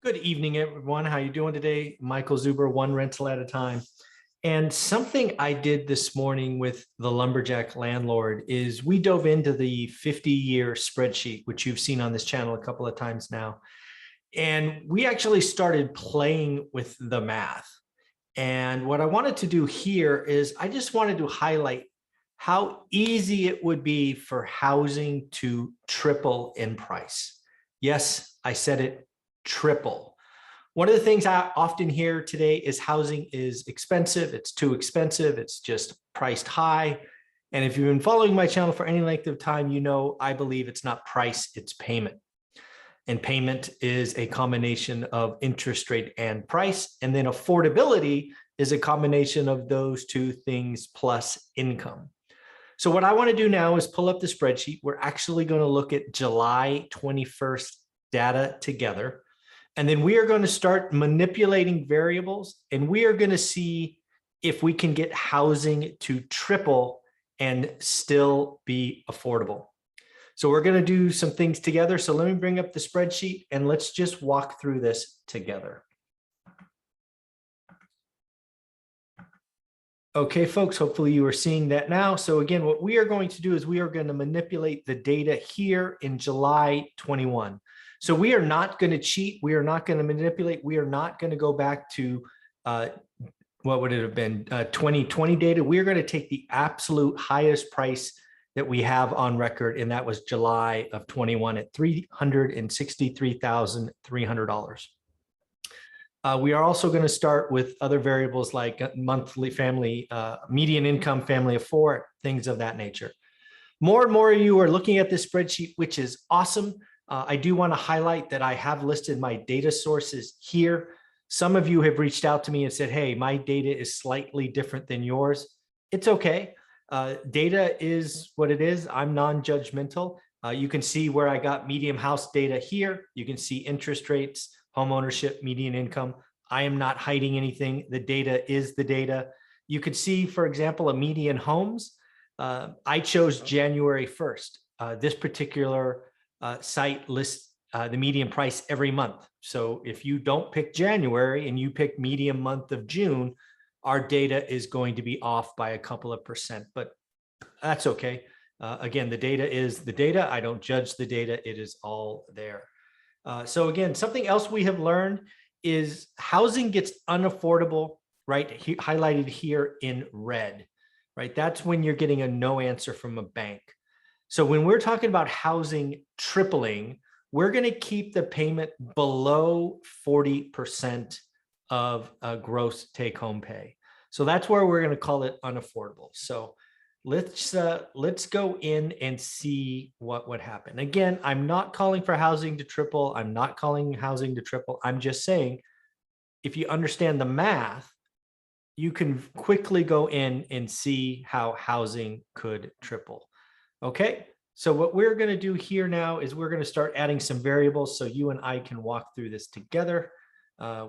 Good evening, everyone. How you doing today? Michael Zuber, one rental at a time. And something I did this morning with the lumberjack landlord is we dove into the 50-year spreadsheet, which you've seen on this channel a couple of times now. And we actually started playing with the math. And what I wanted to do here is I just wanted to highlight how easy it would be for housing to triple in price. Yes, I said it, triple. One of the things I often hear today is housing is expensive. It's too expensive. It's just priced high. And if you've been following my channel for any length of time, you know I believe it's not price, it's payment. And payment is a combination of interest rate and price. And then affordability is a combination of those two things plus income. So what I want to do now is pull up the spreadsheet. We're actually going to look at July 21st data together. And then we are going to start manipulating variables, and we are going to see if we can get housing to triple and still be affordable. So we're going to do some things together. So let me bring up the spreadsheet and let's just walk through this together. Okay, folks, hopefully you are seeing that now. So again, what we are going to do is we are going to manipulate the data here in July 21. So we are not going to cheat. We are not going to manipulate. We are not going to go back to, what would it have been, 2020 data. We are going to take the absolute highest price that we have on record, and that was July of 21 at $363,300. We are also going to start with other variables like monthly family, median income, family of four, things of that nature. More and more of you are looking at this spreadsheet, which is awesome. I do want to highlight that I have listed my data sources here. Some of you have reached out to me and said, hey, my data is slightly different than yours. It's okay. Data is what it is. I'm non-judgmental. You can see where I got medium house data here. You can see interest rates, home ownership, median income. I am not hiding anything. The data is the data. You could see, for example, a median homes. I chose January 1st. This particular site lists the median price every month. So if you don't pick January and you pick median month of June, our data is going to be off by a couple of percent, but that's okay. Again, the data is the data. I don't judge the data. It is all there. So again, something else we have learned is housing gets unaffordable, right? Highlighted here in red, right? That's when you're getting a no answer from a bank. So when we're talking about housing tripling, we're going to keep the payment below 40% of a gross take-home pay. So that's where we're going to call it unaffordable. So let's go in and see what would happen. Again, I'm not calling for housing to triple. I'm not calling housing to triple. I'm just saying, if you understand the math, you can quickly go in and see how housing could triple. Okay, so what we're going to do here now is we're going to start adding some variables so you and I can walk through this together.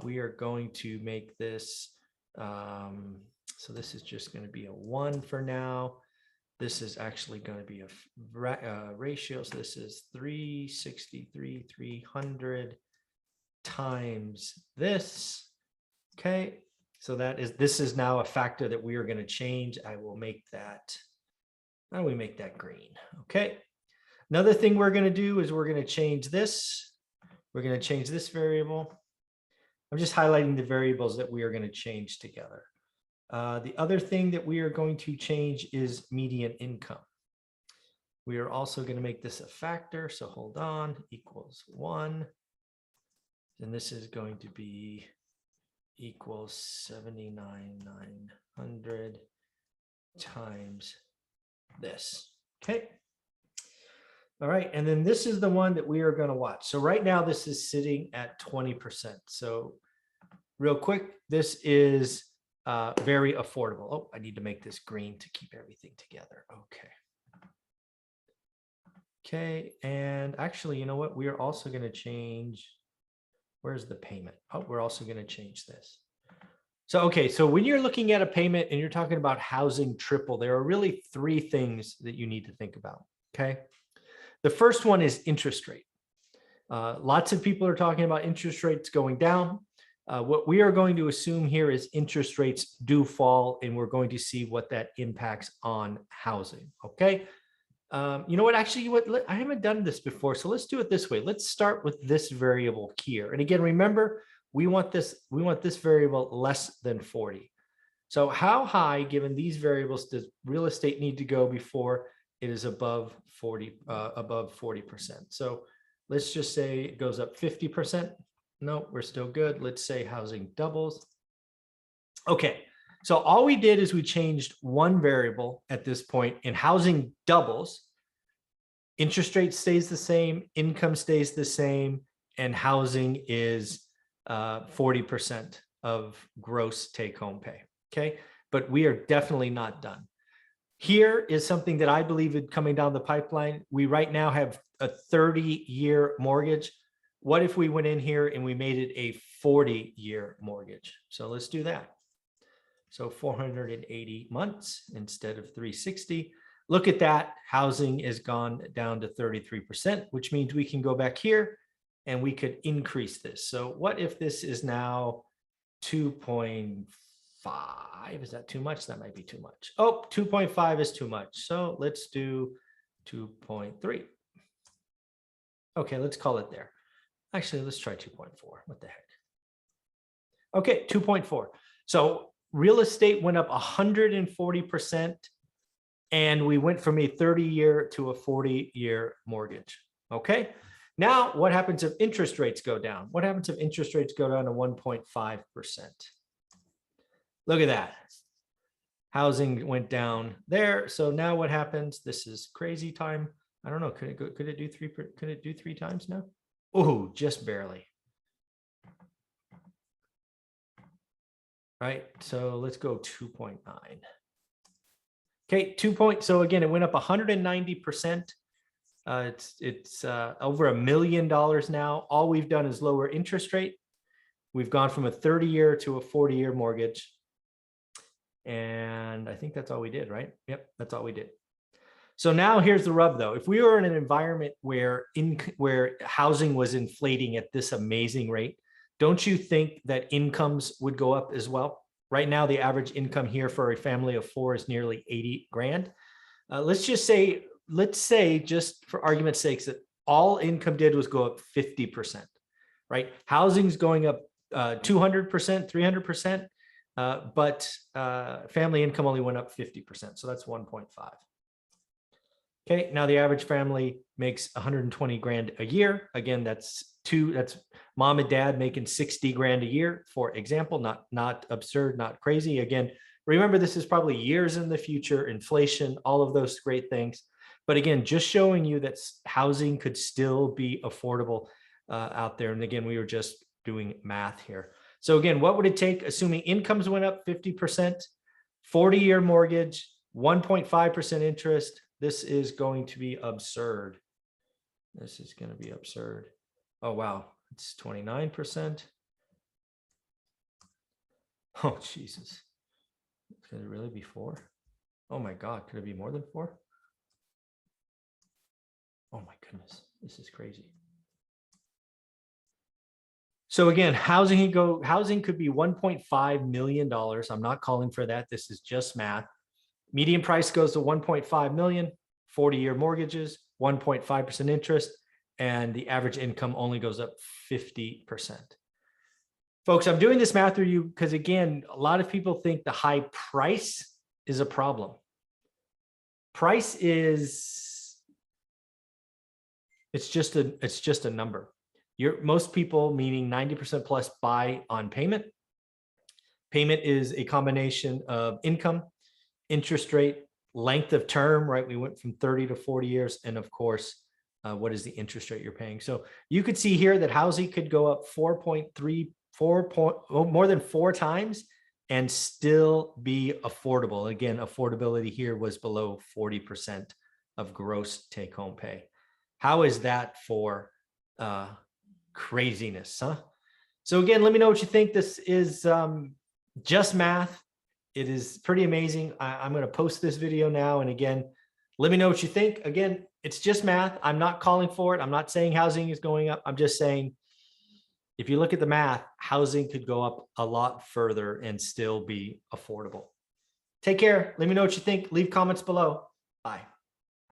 We are going to make this, so this is just going to be a 1 for now. This is actually going to be a ratio. So this is 363,300 times this. Okay, so this is now a factor that we are going to change. I will make that. How do we make that green? Okay. Another thing we're going to do is we're going to change this. We're going to change this variable. I'm just highlighting the variables that we are going to change together. The other thing that we are going to change is median income. We are also going to make this a factor. So hold on, equals 1. And this is going to be equals 79,900 times this. Okay. All right. And then this is the one that we are going to watch. So right now this is sitting at 20%. So real quick, this is very affordable. Oh, I need to make this green to keep everything together. Okay. Okay. And actually, you know what? We are also going to change. Where's the payment? Oh, we're also going to change this. So, okay, so when you're looking at a payment and you're talking about housing triple, there are really 3 things that you need to think about, okay? The first one is interest rate. Lots of people are talking about interest rates going down. What we are going to assume here is interest rates do fall, and we're going to see what that impacts on housing. Okay. You know what? Actually, I haven't done this before, so let's do it this way. Let's start with this variable here. And again, remember, we want this variable less than 40. So how high, given these variables, does real estate need to go before it is above 40%? So let's just say it goes up 50%. No, we're still good. Let's say housing doubles. Okay, so all we did is we changed one variable at this point, and housing doubles. Interest rate stays the same, income stays the same, and housing is 40% of gross take-home pay. Okay, but we are definitely not done. Here is something that I believe is coming down the pipeline. We right now have a 30-year mortgage. What if we went in here and we made it a 40-year mortgage? So let's do that. So 480 months instead of 360. Look at that. Housing has gone down to 33%, which means we can go back here and we could increase this. So what if this is now 2.5? Is that too much? That might be too much. Oh, 2.5 is too much. So let's do 2.3. Okay, let's call it there. Actually, let's try 2.4. What the heck? Okay, 2.4. So real estate went up 140%, and we went from a 30-year to a 40-year mortgage. Okay, now what happens if interest rates go down? What happens if interest rates go down to 1.5%? Look at that. Housing went down there. So now what happens? This is crazy time. I don't know. Could it do three times now? Oh, just barely. Right. So let's go 2.9. Okay, so again, it went up 190%. It's over $1 million now. All we've done is lower interest rate. We've gone from a 30-year to a 40-year mortgage. And I think that's all we did, right? Yep, that's all we did. So now here's the rub, though. If we were in an environment where housing was inflating at this amazing rate, don't you think that incomes would go up as well? Right now, the average income here for a family of 4 is nearly 80 grand. Let's say, just for argument's sake, that all income did was go up 50%, right? Housing's going up 200%, 300%, but family income only went up 50%. So that's 1.5. Okay, now the average family makes 120 grand a year. Again, that's mom and dad making 60 grand a year, for example. Not absurd, not crazy. Again, remember, this is probably years in the future, inflation, all of those great things. But again, just showing you that housing could still be affordable out there. And again, we were just doing math here. So again, what would it take, assuming incomes went up 50%, 40-year mortgage, 1.5% interest? This is going to be absurd. This is going to be absurd. Oh, wow. It's 29%. Oh, Jesus. Could it really be 4? Oh, my God. Could it be more than 4? Oh, my goodness. This is crazy. So again, housing could be $1.5 million. I'm not calling for that. This is just math. Median price goes to 1.5 million, 40-year mortgages, 1.5% interest, and the average income only goes up 50%. Folks, I'm doing this math for you because, again, a lot of people think the high price is a problem. Price is, it's just a number. Most people, meaning 90% plus, buy on payment. Payment is a combination of income, interest rate, length of term, right? We went from 30 to 40 years. And of course, what is the interest rate you're paying? So you could see here that housing could go up more than 4 times and still be affordable. Again, affordability here was below 40% of gross take-home pay. How is that for craziness, huh? So again, let me know what you think. This is just math. It is pretty amazing. I'm going to post this video now. And again, Let me know what you think. Again, it's just math. I'm not calling for it. I'm not saying housing is going up. I'm just saying, if you look at the math, housing could go up a lot further and still be affordable. Take care. Let me know what you think. Leave comments below. Bye.